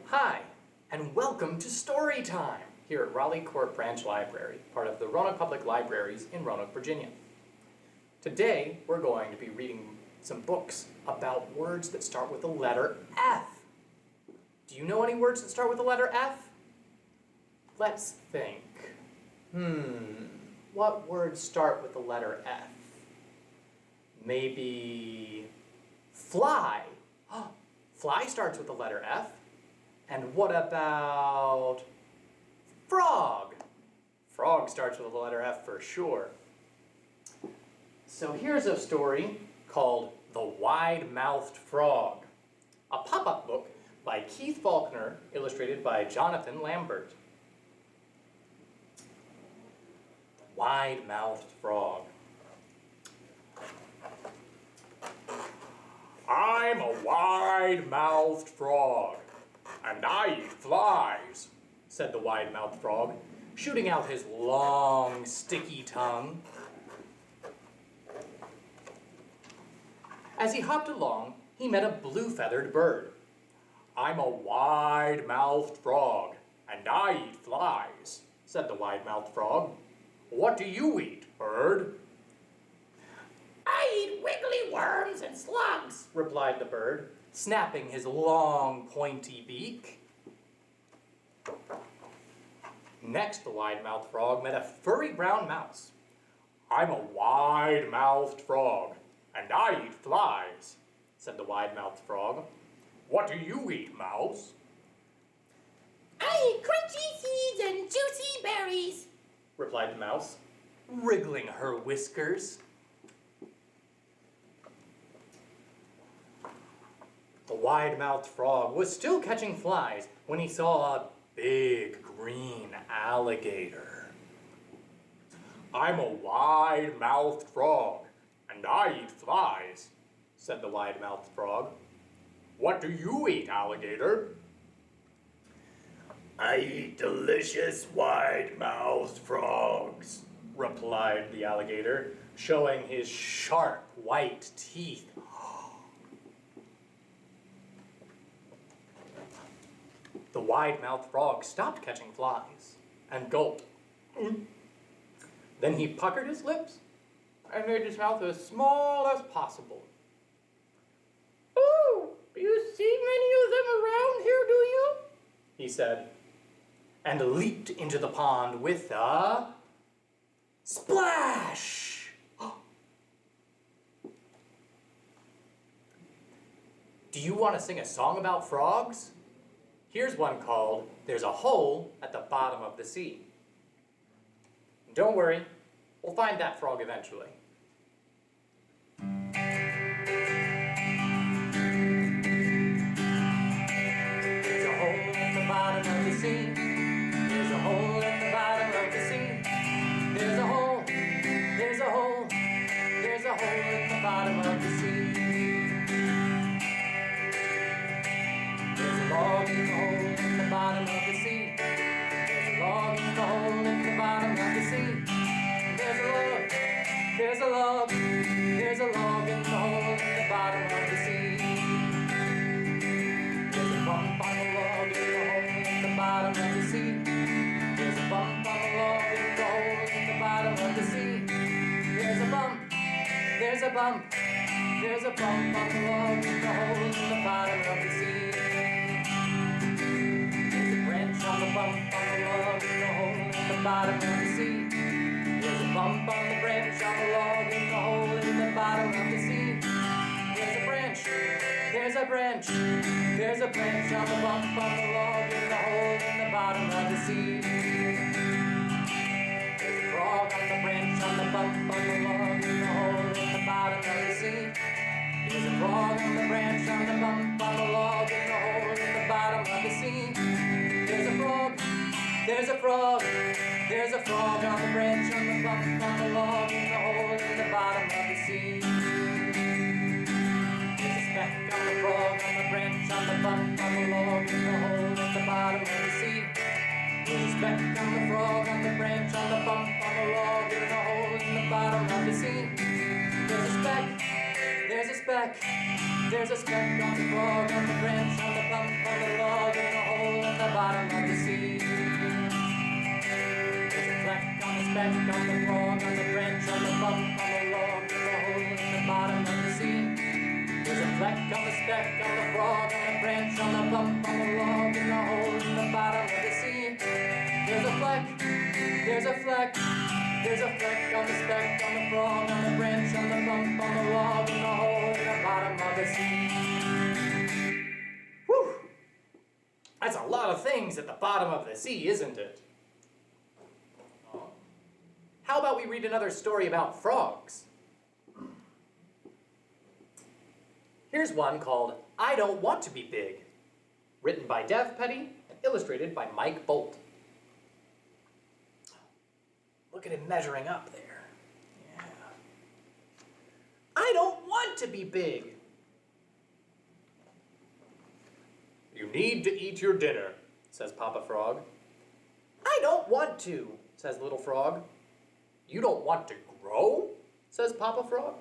Hi, and welcome to Story Time here at Raleigh Court Branch Library, part of the Roanoke Public Libraries in Roanoke, Virginia. Today, we're going to be reading some books about words that start with the letter F. Do you know any words that start with the letter F? Let's think. What words start with the letter F? Maybe fly. Fly starts with the letter F. And what about frog? Frog starts with the letter F for sure. So here's a story called The Wide-Mouthed Frog, a pop-up book by Keith Faulkner, illustrated by Jonathan Lambert. Wide-Mouthed Frog. I'm a wide-mouthed frog, and I eat flies, said the wide-mouthed frog, shooting out his long, sticky tongue. As he hopped along, he met a blue-feathered bird. I'm a wide-mouthed frog, and I eat flies, said the wide-mouthed frog. What do you eat, bird? I eat wiggly worms and slugs, replied the bird, snapping his long, pointy beak. Next, the wide-mouthed frog met a furry brown mouse. I'm a wide-mouthed frog, and I eat flies, said the wide-mouthed frog. What do you eat, mouse? I eat crunchy seeds and juicy berries, replied the mouse, wriggling her whiskers. The wide-mouthed frog was still catching flies when he saw a big green alligator. I'm a wide-mouthed frog, and I eat flies, said the wide-mouthed frog. What do you eat, alligator? I eat delicious wide-mouthed frogs, replied the alligator, showing his sharp white teeth. The wide-mouthed frog stopped catching flies and gulped. Then he puckered his lips and made his mouth as small as possible. Oh, you see many of them around here, do you? He said, and leaped into the pond with a splash! Do you want to sing a song about frogs? Here's one called There's a Hole at the Bottom of the Sea. Don't worry, we'll find that frog eventually. There's a hole at the bottom of the sea. There's a hole at the bottom of the sea. There's a hole, there's a hole, there's a hole at the bottom of the sea. There's a log in the hole at the bottom of the sea. There's a log in the hole at the bottom of the sea. There's a log, there's a log, there's a log in the hole at the bottom of the sea. There's a bump on the log in the hole at the bottom of the sea. There's a bump on the log in the hole at the bottom of the sea. There's a bump, there's a bump, there's a bump on the log in the hole at the bottom of the sea. There's a branch on the bump on the log in the hole at the bottom of the sea. There's a bump on the branch on the log in the hole in the bottom of the sea. There's a branch, there's a branch, there's a branch on the bump on the log in the hole in the bottom of the sea. There's a frog on the branch on the bump on the log in the hole in the bottom of the sea. There's a frog on the branch on the bump on the log in the hole in the bottom of the sea. There's a frog, there's a frog, there's a frog on the branch on the bump on the log in the hole in the bottom of the sea. There's a speck on the frog on the branch on the bump on the log in the hole in the bottom of the sea. There's a speck on the frog on the branch on the bump on the log in the hole in the bottom of the sea. There's a speck, there's a speck, there's a speck on the frog on the branch on the bump on the log in the hole speck, on the frog, on the branch, on the bump, on the log, in the hole in the bottom of the sea. There's a fleck on the speck, on the frog, on the branch, on the bump, on the log, in the hole in the bottom of the sea. There's a fleck, there's a fleck, there's a fleck on the speck, on the frog, on the branch, on the bump, on the log, in the hole in the bottom of the sea. Whew! That's a lot of things at the bottom of the sea, isn't it? How about we read another story about frogs? Here's one called I Don't Want to Be Big, written by Dev Petty and illustrated by Mike Bolt. Look at him measuring up there. Yeah. I don't want to be big. You need to eat your dinner, says Papa Frog. I don't want to, says Little Frog. You don't want to grow, says Papa Frog.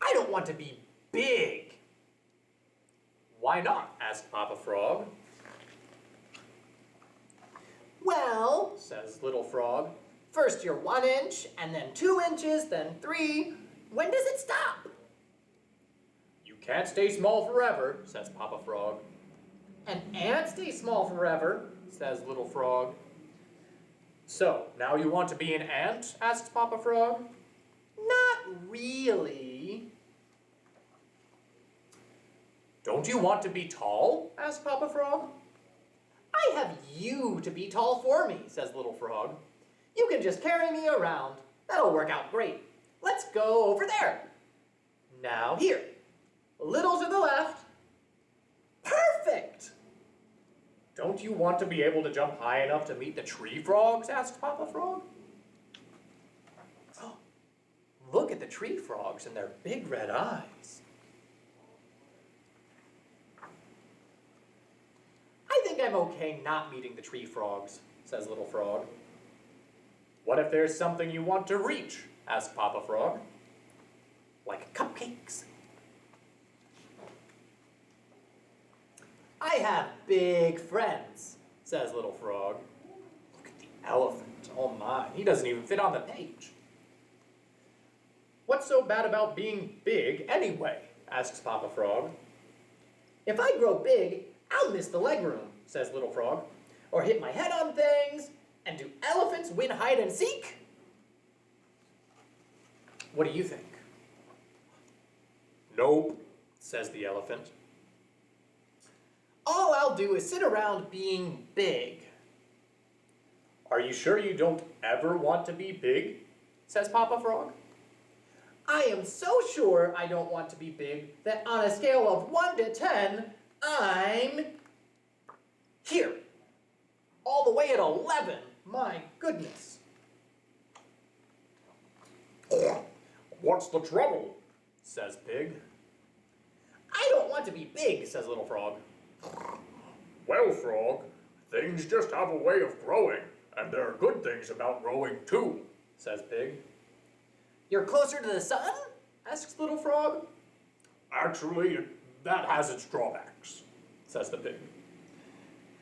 I don't want to be big. Why not, asked Papa Frog. Well, says Little Frog, first you're 1 inch, and then 2 inches, then 3. When does it stop? You can't stay small forever, says Papa Frog. An ant stays small forever, says Little Frog. So, now you want to be an ant? Asks Papa Frog. Not really. Don't you want to be tall? Asked Papa Frog. I have you to be tall for me, says Little Frog. You can just carry me around. That'll work out great. Let's go over there. Now here. A little to the left. Perfect! Don't you want to be able to jump high enough to meet the tree frogs? Asked Papa Frog. Oh, look at the tree frogs and their big red eyes. I think I'm okay not meeting the tree frogs, says Little Frog. What if there's something you want to reach? Asked Papa Frog. Like cupcakes. I have big friends, says Little Frog. Look at the elephant. Oh my, he doesn't even fit on the page. What's so bad about being big anyway? Asks Papa Frog. If I grow big, I'll miss the legroom, says Little Frog. Or hit my head on things, and do elephants win hide and seek? What do you think? Nope, says the elephant. All I'll do is sit around being big. Are you sure you don't ever want to be big? Says Papa Frog. I am so sure I don't want to be big that on a scale of 1 to 10, I'm here. All the way at 11. My goodness. What's the trouble? Says Pig. I don't want to be big, says Little Frog. Well, Frog, things just have a way of growing, and there are good things about growing too, says Pig. You're closer to the sun? Asks Little Frog. Actually, that has its drawbacks, says the Pig.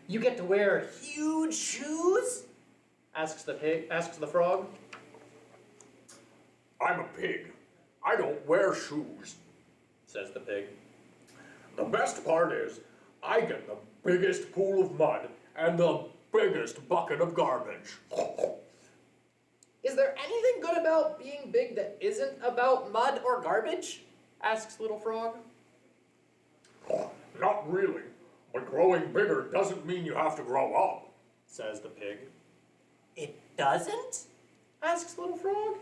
You get to wear huge shoes? Asks the Frog. I'm a pig. I don't wear shoes, says the Pig. The best part is, I get the biggest pool of mud and the biggest bucket of garbage. Is there anything good about being big that isn't about mud or garbage? Asks Little Frog. Not really, but growing bigger doesn't mean you have to grow up, says the Pig. It doesn't? Asks Little Frog.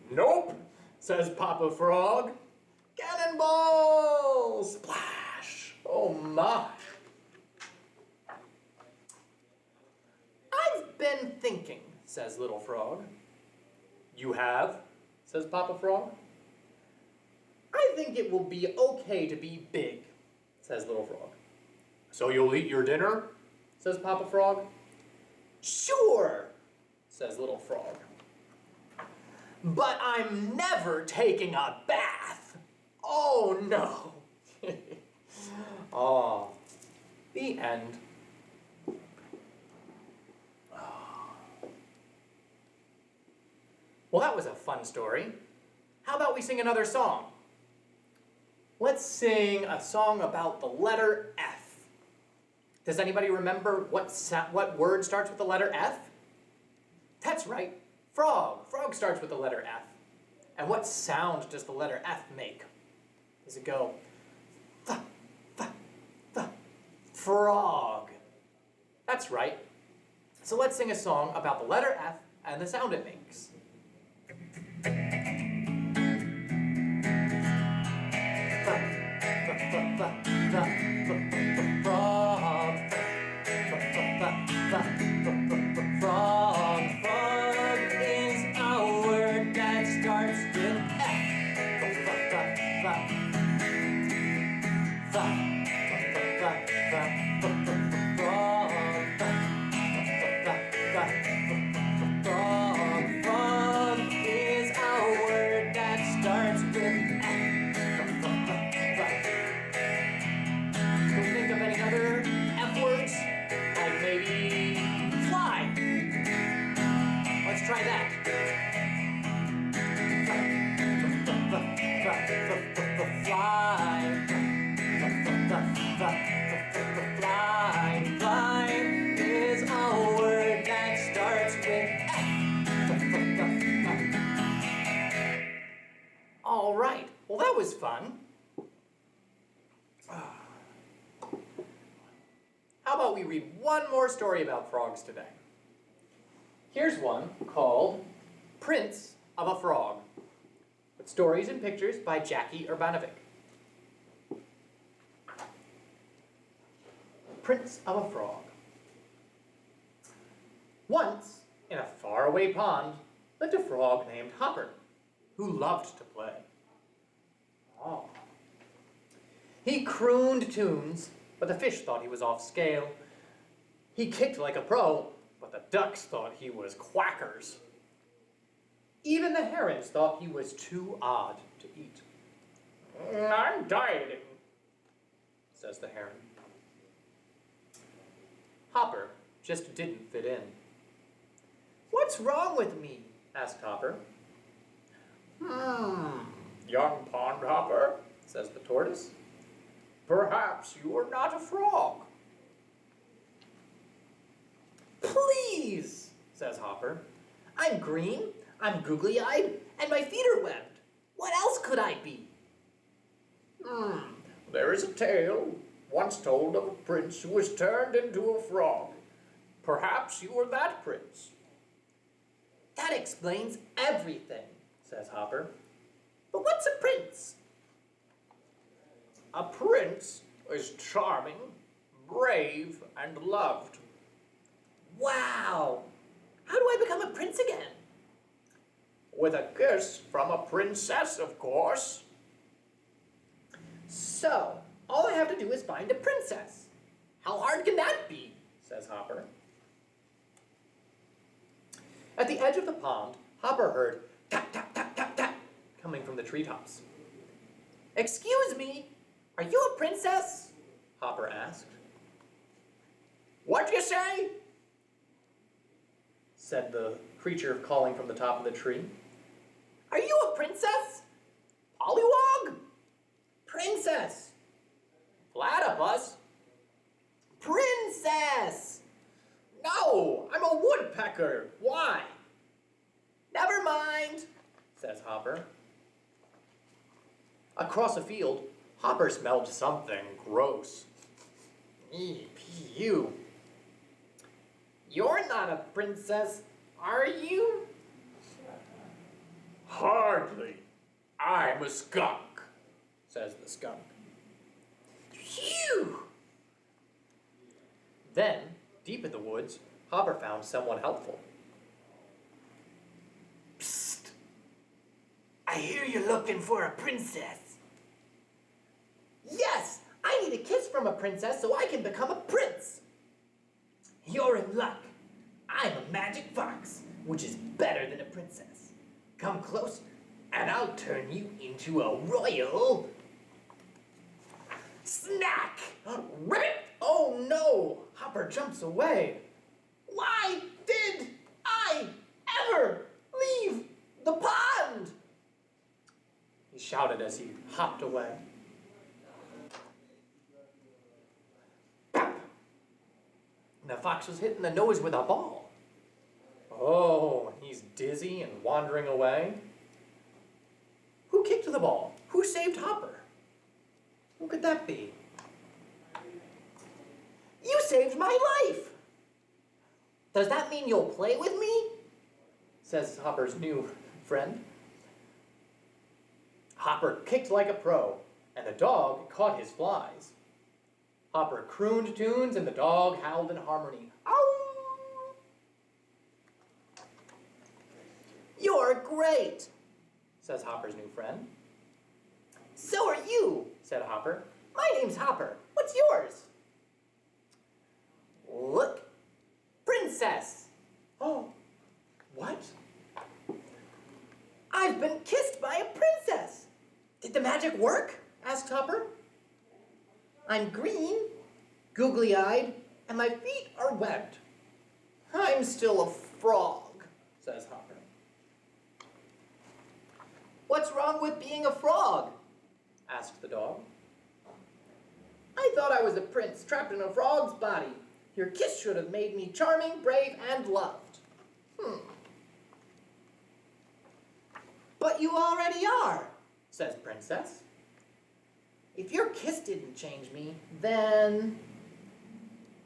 Nope, says Papa Frog. Cannonball! Splash! Oh my! I've been thinking, says Little Frog. You have? Says Papa Frog. I think it will be okay to be big, says Little Frog. So you'll eat your dinner? Says Papa Frog. Sure, says Little Frog. But I'm never taking a bath. Oh no. Oh, the end. Oh. fun story. How about we sing another song? Let's sing a song about the letter F. Does anybody remember what word starts with the letter F? That's right, frog. Frog starts with the letter F. And what sound does the letter F make? Does it go f, f, f, frog? That's right. So let's sing a song about the letter F and the sound it makes. Frog. Frog is a word that starts with F. Frog is a word that starts with F. Can we think of any other F words? Like maybe fly. Let's try that. Fly. Fly is a word that starts with F. All right. Well, that was fun. How about we read one more story about frogs today? Here's one called Prince of a Frog, with stories and pictures by Jackie Urbanovic. Prince of a Frog. Once, in a faraway pond, lived a frog named Hopper, who loved to play. Oh. He crooned tunes, but the fish thought he was off scale. He kicked like a pro, but the ducks thought he was quackers. Even the herons thought he was too odd to eat. I'm dieting, says the heron. Hopper just didn't fit in. What's wrong with me? Asked Hopper. Young pond hopper, says the tortoise. Perhaps you are not a frog. Please, says Hopper. I'm green, I'm googly-eyed, and my feet are webbed. What else could I be? There is a tale once told of a prince who was turned into a frog. Perhaps you are that prince. That explains everything, says Hopper. But what's a prince? A prince is charming, brave, and loved. Wow! How do I become a prince again? With a kiss from a princess, of course. So, all I have to do is find a princess. How hard can that be? Says Hopper. At the edge of the pond, Hopper heard tap, tap, tap, tap, tap coming from the treetops. Excuse me, are you a princess? Hopper asked. What'd you say? Said the creature calling from the top of the tree. Are you a princess? Pollywog? Princess. Platypus? Princess! No, I'm a woodpecker. Why? Never mind, says Hopper. Across a field, Hopper smelled something gross. Ew. You're not a princess, are you? Hardly. I'm a skunk, says the skunk. Phew! Then, deep in the woods, Hopper found someone helpful. Psst! I hear you're looking for a princess. Yes! I need a kiss from a princess so I can become a prince. You're in luck. I'm a magic fox, which is better than a princess. Come close, and I'll turn you into a royal... Snack! Ribbit! Oh no! Hopper jumps away. Why did I ever leave the pond? shouted as he hopped away. Bap! And the fox was hit in the nose with a ball. Oh, he's dizzy and wandering away. Who kicked the ball? Who saved Hopper? Who could that be? You saved my life! Does that mean you'll play with me? Says Hopper's new friend. Hopper kicked like a pro, and the dog caught his flies. Hopper crooned tunes, and the dog howled in harmony. Ow! You're great, says Hopper's new friend. So are you, said Hopper. My name's Hopper. What's yours? Look, Princess. Oh, what? I've been kissed by a princess. Did the magic work? Asked Hopper. I'm green, googly-eyed, and my feet are webbed. I'm still a frog, says Hopper. What's wrong with being a frog? Asked the dog. I thought I was a prince trapped in a frog's body. Your kiss should have made me charming, brave, and loved. But you already are, says Princess. If your kiss didn't change me, then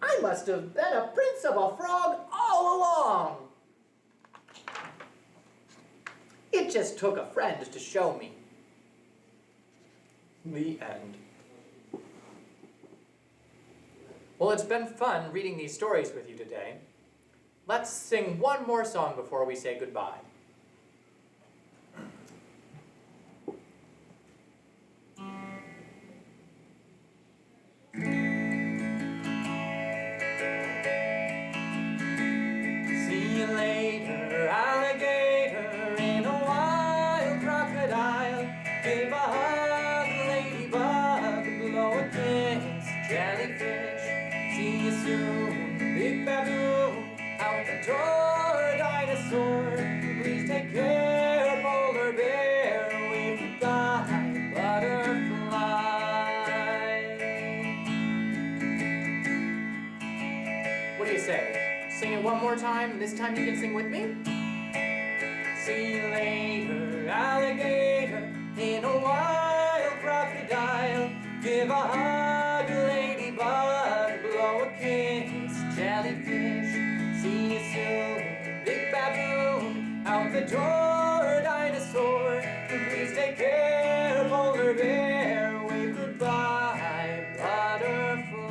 I must have been a prince of a frog all along. It just took a friend to show me. The end. Well, it's been fun reading these stories with you today. Let's sing one more song before we say goodbye. See you later, alligator, in a wild crocodile. Give a hug, ladybug, blow a kiss, jellyfish. See you soon, big baboon, out the door, dinosaur. Please take care, polar bear, wave goodbye, butterfly. What do you say? Sing it one more time, and this time you can sing with me? See you later, alligator, in a wild crocodile. Give a hug, ladybug, blow a kiss, jellyfish. See you soon, big baboon, out the door, dinosaur. Please take care, polar bear, wave goodbye, butterfly.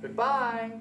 Goodbye.